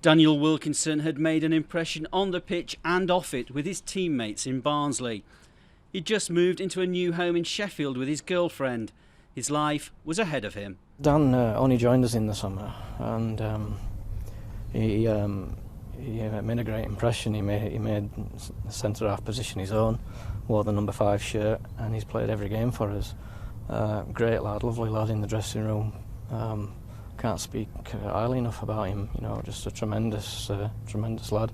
Daniel Wilkinson had made an impression on the pitch and off it with his teammates in Barnsley. He'd just moved into a new home in Sheffield with his girlfriend. His life was ahead of him. Dan only joined us in the summer, and he made a great impression. He made the centre-half position his own, wore the number 5 shirt, and he's played every game for us. Great lad, lovely lad in the dressing room. Can't speak highly enough about him. You know, just a tremendous lad.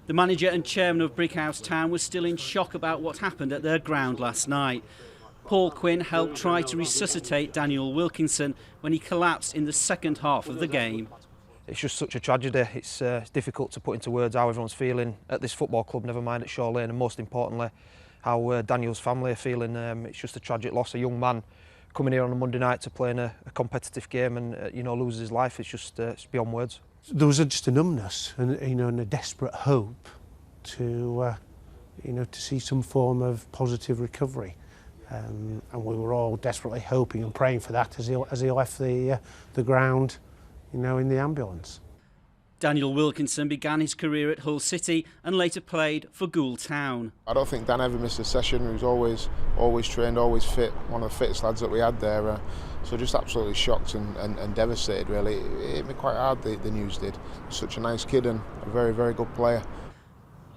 The manager and chairman of Brickhouse Town was still in shock about what happened at their ground last night. Paul Quinn helped try to resuscitate Daniel Wilkinson when he collapsed in the second half of the game. It's just such a tragedy. It's difficult to put into words how everyone's feeling at this football club, never mind at Shore Lane, and most importantly, how Daniel's family are feeling. It's just a tragic loss. A young man coming here on a Monday night to play in a competitive game and loses his life. It's just it's beyond words. There was just a numbness and and a desperate hope to to see some form of positive recovery. And we were all desperately hoping and praying for that as he left the ground, in the ambulance. Daniel Wilkinson began his career at Hull City and later played for Goole Town. I don't think Dan ever missed a session. He was always trained, always fit, one of the fittest lads that we had there. So just absolutely shocked and devastated, really. It hit me quite hard, the news did. Such a nice kid and a very, very good player.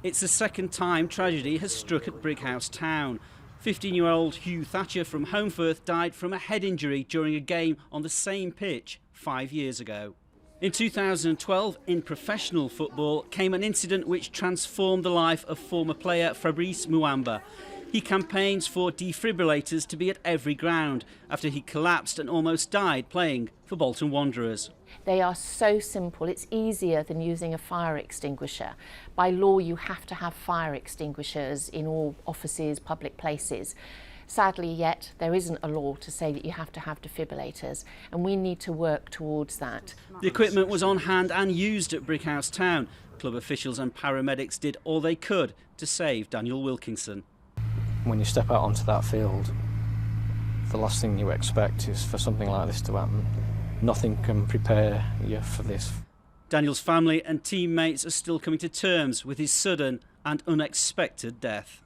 It's the second time tragedy has struck at Brickhouse Town. 15-year-old Hugh Thatcher from Holmfirth died from a head injury during a game on the same pitch 5 years ago. In 2012, in professional football, came an incident which transformed the life of former player Fabrice Muamba. He campaigns for defibrillators to be at every ground after he collapsed and almost died playing for Bolton Wanderers. They are so simple. It's easier than using a fire extinguisher. By law, you have to have fire extinguishers in all offices, public places. Sadly, yet, there isn't a law to say that you have to have defibrillators, and we need to work towards that. The equipment was on hand and used at Brickhouse Town. Club officials and paramedics did all they could to save Daniel Wilkinson. When you step out onto that field, the last thing you expect is for something like this to happen. Nothing can prepare you for this. Daniel's family and teammates are still coming to terms with his sudden and unexpected death.